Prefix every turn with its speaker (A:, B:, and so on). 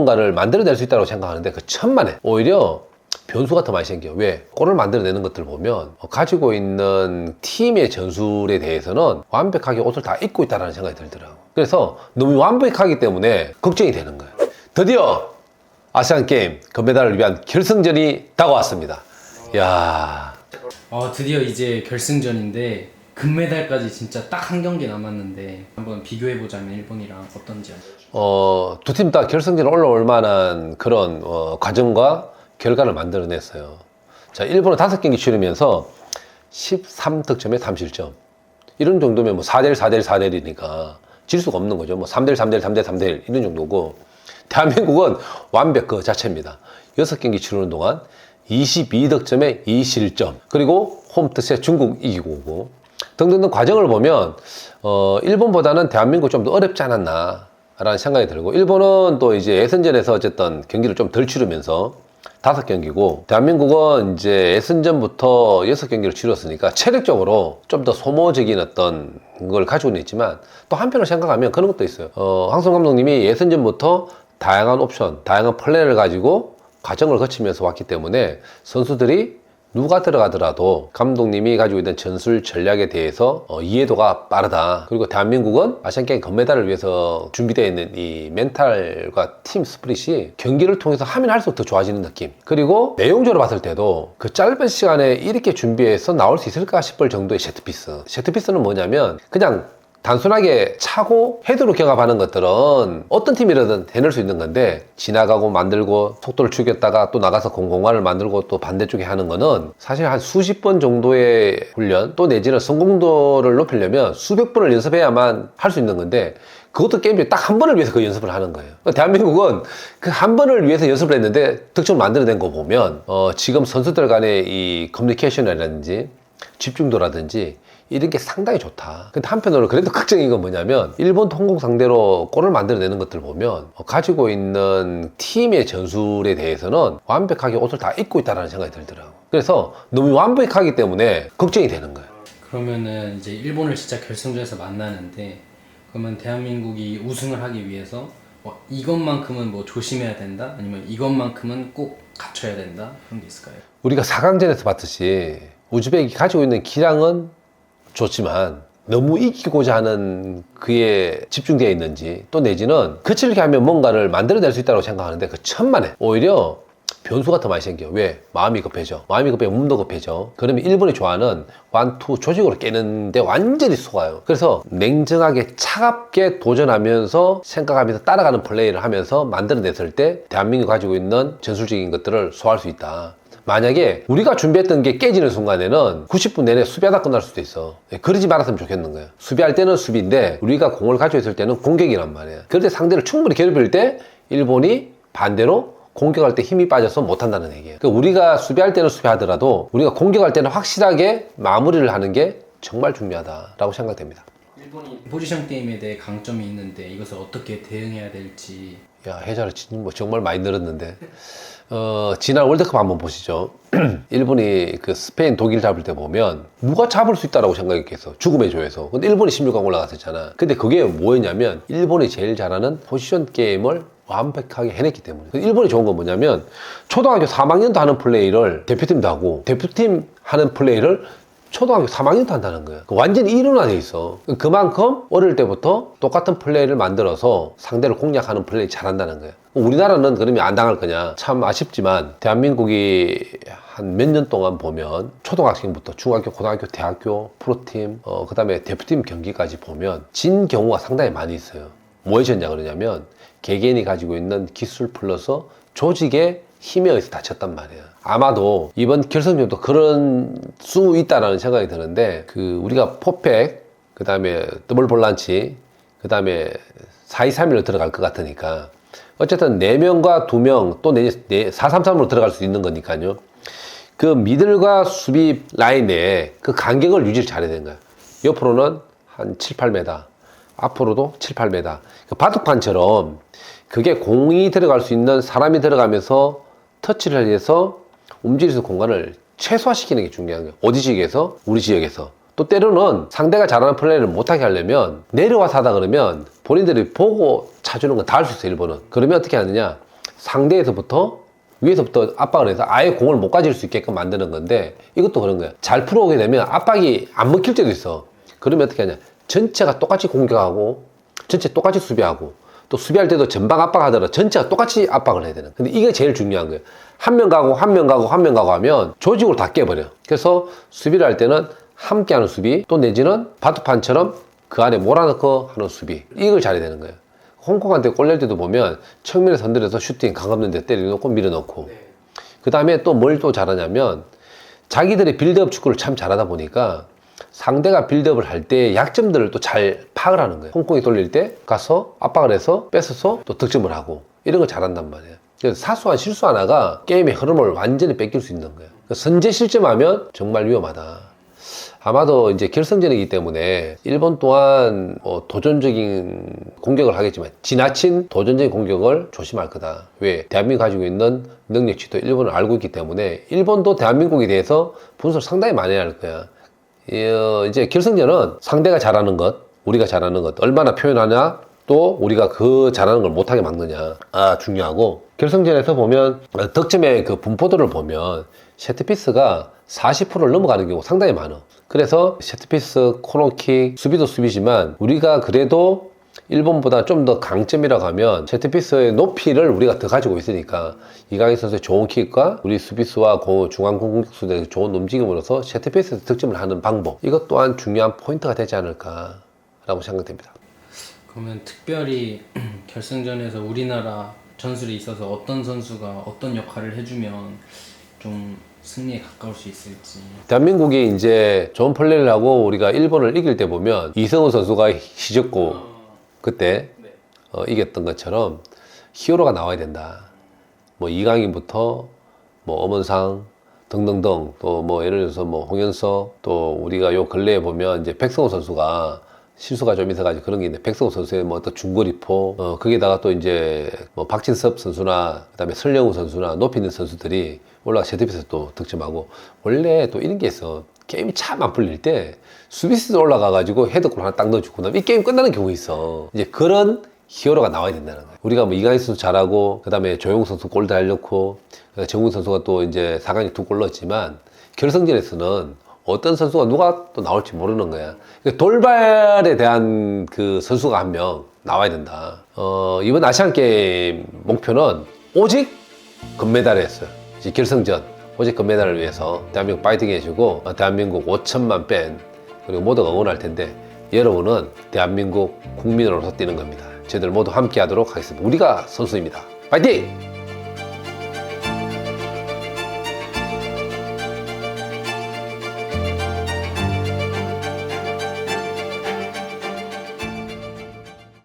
A: 뭔가를 만들어낼 수 있다고 생각하는데 그 천만에 오히려 변수가 더 많이 생겨요. 왜? 골을 만들어내는 것들 보면 가지고 있는 팀의 전술에 대해서는 완벽하게 옷을 다 입고 있다는 생각이 들더라고요. 그래서 너무 완벽하기 때문에 걱정이 되는 거예요. 드디어 아시안게임 금메달을 위한 결승전이 다가왔습니다. 이야.
B: 드디어 이제 결승전인데 금메달까지 진짜 딱 한 경기 남았는데 한번 비교해보자면 일본이랑 어떤지 알려주세요.
A: 두 팀 다 결승전 올라올 만한 그런 과정과 결과를 만들어냈어요. 자, 일본은 5경기 치르면서 13득점에 3실점. 이런 정도면 뭐 4대1, 4대1, 4대1이니까 질 수가 없는 거죠. 뭐 3대1, 3대1, 3대1, 3대1 이런 정도고, 대한민국은 완벽 그 자체입니다. 6경기 치르는 동안 22득점에 2실점. 그리고 홈트셋 중국 이기고 오고 등등등 과정을 보면 일본보다는 대한민국이 좀 더 어렵지 않았나 라는 생각이 들고, 일본은 또 이제 예선전에서 어쨌든 경기를 좀 덜 치르면서 5경기고, 대한민국은 이제 예선전부터 6경기를 치렀으니까 체력적으로 좀 더 소모적인 어떤 걸 가지고는 있지만, 또 한편으로 생각하면 그런 것도 있어요. 황선 감독님이 예선전부터 다양한 옵션, 다양한 플랜을 가지고 과정을 거치면서 왔기 때문에 선수들이 누가 들어가더라도 감독님이 가지고 있는 전술 전략에 대해서 이해도가 빠르다. 그리고 대한민국은 아시안게임 금메달을 위해서 준비되어 있는 이 멘탈과 팀 스피릿이 경기를 통해서 하면 할수록 더 좋아지는 느낌. 그리고 내용적으로 봤을 때도 그 짧은 시간에 이렇게 준비해서 나올 수 있을까 싶을 정도의 세트피스. 세트피스는 뭐냐면 그냥 단순하게 차고 헤드로 경합하는 것들은 어떤 팀이라든 해낼 수 있는 건데, 지나가고 만들고 속도를 죽였다가 또 나가서 공공간을 만들고 또 반대쪽에 하는 거는 사실 한 수십 번 정도의 훈련, 또 내지는 성공도를 높이려면 수백 번을 연습해야만 할 수 있는 건데, 그것도 게임 중에 딱 한 번을 위해서 그 연습을 하는 거예요. 대한민국은 그 한 번을 위해서 연습을 했는데 득점을 만들어낸 거 보면 지금 선수들 간의 이 커뮤니케이션이라든지 집중도라든지 이런 게 상당히 좋다. 근데 한편으로 그래도 걱정인 건 뭐냐면, 일본 통공 상대로 골을 만들어내는 것들 보면 가지고 있는 팀의 전술에 대해서는 완벽하게 옷을 다 입고 있다는 생각이 들더라고요. 그래서 너무 완벽하기 때문에 걱정이 되는 거예요.
B: 그러면은 이제 일본을 진짜 결승전에서 만나는데, 그러면 대한민국이 우승을 하기 위해서 이것만큼은 뭐 조심해야 된다? 아니면 이것만큼은 꼭 갖춰야 된다? 그런 게 있을까요?
A: 우리가 4강전에서 봤듯이 우즈벡이 가지고 있는 기량은 좋지만 너무 이기고자 하는 그에 집중되어 있는지, 또 내지는 거칠게 하면 뭔가를 만들어낼 수 있다고 생각하는데 그 천만에 오히려 변수가 더 많이 생겨요. 왜? 마음이 급해져. 마음이 급해지면 몸도 급해져. 그러면 일본이 좋아하는 완투 조직으로 깨는데 완전히 속아요. 그래서 냉정하게 차갑게 도전하면서 생각하면서 따라가는 플레이를 하면서 만들어냈을 때 대한민국이 가지고 있는 전술적인 것들을 소화할 수 있다. 만약에 우리가 준비했던 게 깨지는 순간에는 90분 내내 수비하다 끝날 수도 있어. 그러지 말았으면 좋겠는 거예요. 수비할 때는 수비인데 우리가 공을 가지고 있을 때는 공격이란 말이에요. 그럴 때 상대를 충분히 괴롭힐 때 일본이 반대로 공격할 때 힘이 빠져서 못한다는 얘기예요. 그러니까 우리가 수비할 때는 수비하더라도 우리가 공격할 때는 확실하게 마무리를 하는 게 정말 중요하다라고 생각됩니다.
B: 일본이 포지션 게임에 대해 강점이 있는데 이것을 어떻게 대응해야 될지.
A: 야, 해자를 정말 많이 늘었는데 지난 월드컵 한번 보시죠. 일본이 그 스페인, 독일 잡을 때 보면 누가 잡을 수 있다라고 생각했겠어. 죽음의 조에서. 근데 일본이 16강 올라갔었잖아. 근데 그게 뭐였냐면 일본이 제일 잘하는 포지션 게임을 완벽하게 해냈기 때문에. 일본이 좋은 건 뭐냐면 초등학교 3학년도 하는 플레이를 대표팀도 하고, 대표팀 하는 플레이를 초등학교 3학년도 한다는 거예요. 완전히 일원화돼 있어. 그만큼 어릴 때부터 똑같은 플레이를 만들어서 상대를 공략하는 플레이 잘한다는 거예요. 우리나라는 그러면 안 당할 거냐? 참 아쉽지만 대한민국이 한 몇 년 동안 보면 초등학생부터 중학교, 고등학교, 대학교, 프로팀, 그 다음에 대표팀 경기까지 보면 진 경우가 상당히 많이 있어요. 뭐에 졌냐 그러냐면 개개인이 가지고 있는 기술 플러스 조직의 힘에 의해서 다쳤단 말이야. 아마도 이번 결승전도 그런 수 있다라는 생각이 드는데, 그 우리가 포백, 그 다음에 더블 볼란치, 그 다음에 4-2-3-1로 들어갈 것 같으니까 어쨌든 4명과 2명 또 4-3-3으로 들어갈 수 있는 거니까요. 그 미들과 수비 라인 내에 그 간격을 유지를 잘해야 되는 거야. 옆으로는 한 7-8m, 앞으로도 7-8m. 그 바둑판처럼 그게 공이 들어갈 수 있는, 사람이 들어가면서 터치를 해서 움직일 수 있는 공간을 최소화시키는 게 중요한 거예요. 어디 지역에서? 우리 지역에서. 또 때로는 상대가 잘하는 플레이를 못하게 하려면 내려와서 하다 그러면 본인들이 보고 차주는 건 다 할 수 있어요, 일본은. 그러면 어떻게 하느냐? 상대에서부터 위에서부터 압박을 해서 아예 공을 못 가질 수 있게끔 만드는 건데 이것도 그런 거야. 잘 풀어오게 되면 압박이 안 먹힐 때도 있어. 그러면 어떻게 하냐. 전체가 똑같이 공격하고 전체 똑같이 수비하고 또 수비할 때도 전방 압박하더라도 전체가 똑같이 압박을 해야 되는. 근데 이게 제일 중요한 거예요. 한 명 가고 한 명 가고 한 명 가고 하면 조직으로 다 깨버려. 그래서 수비를 할 때는 함께하는 수비 또 내지는 바둑판처럼 그 안에 몰아넣고 하는 수비. 이걸 잘해야 되는 거예요. 홍콩한테 골 낼 때도 보면 측면에 선들여서 슈팅 강없는 데 때려놓고 밀어넣고 그 다음에 또 뭘 또 잘하냐면 자기들의 빌드업 축구를 참 잘하다 보니까 상대가 빌드업을 할 때 약점들을 또 잘 파악을 하는 거예요. 홍콩이 돌릴 때 가서 압박을 해서 뺏어서 또 득점을 하고 이런 걸 잘한단 말이에요. 그래서 사소한 실수 하나가 게임의 흐름을 완전히 뺏길 수 있는 거예요. 선제 실점하면 정말 위험하다. 아마도 이제 결승전이기 때문에 일본 또한 도전적인 공격을 하겠지만 지나친 도전적인 공격을 조심할 거다. 왜? 대한민국이 가지고 있는 능력치도 일본을 알고 있기 때문에 일본도 대한민국에 대해서 분석을 상당히 많이 할 거야. 이제 결승전은 상대가 잘하는 것, 우리가 잘하는 것 얼마나 표현하냐, 또 우리가 그 잘하는 걸 못하게 막느냐 중요하고, 결승전에서 보면 득점의 그 분포도를 보면 세트피스가 40%를 넘어가는 경우가 상당히 많아. 그래서 세트피스, 코너킥, 수비도 수비지만 우리가 그래도 일본보다 좀 더 강점이라고 하면 세트피스의 높이를 우리가 더 가지고 있으니까 이강인 선수의 좋은 킥과 우리 수비수와 중앙 공격수들의 좋은 움직임으로써 세트피스에서 득점을 하는 방법, 이것 또한 중요한 포인트가 되지 않을까라고 생각됩니다.
B: 그러면 특별히 결승전에서 우리나라 전술에 있어서 어떤 선수가 어떤 역할을 해주면 좀 승리에 가까울 수 있을지.
A: 대한민국이 이제 좋은 플레이를 하고 우리가 일본을 이길 때 보면 이승우 선수가 희졌고 그때 이겼던 것처럼 히어로가 나와야 된다. 뭐 이강인부터 뭐 엄원상 등등등, 또 뭐 예를 들어서 뭐 홍현석, 또 우리가 요 근래에 보면 이제 백성호 선수가 실수가 좀 있어가지고 그런 게 있는데, 백성호 선수의 뭐 어떤 중거리포, 거기다가 또 이제 뭐 박진섭 선수나 그다음에 설영우 선수나 높이 있는 선수들이 올라가 세트피스에서 또 득점하고, 원래 또 이런 게 있어. 게임이 참 안 풀릴 때 수비수도 올라가가지고 헤드골 하나 딱 넣어주고 나면 이 게임 끝나는 경우 있어. 이제 그런 히어로가 나와야 된다는 거예요. 우리가 뭐 이강인 선수 잘하고, 그 다음에 조용 선수 골 잘 넣고, 정훈 선수가 또 이제 4강에 2골 넣었지만, 결승전에서는 어떤 선수가 누가 또 나올지 모르는 거야. 돌발에 대한 그 선수가 한 명 나와야 된다. 이번 아시안게임 목표는 오직 금메달이었어요. 이제 결승전 오직 금메달을 위해서 대한민국 파이팅 해주고, 대한민국 5천만 팬 그리고 모두가 응원할 텐데, 여러분은 대한민국 국민으로서 뛰는 겁니다. 저희들 모두 함께 하도록 하겠습니다. 우리가 선수입니다. 파이팅!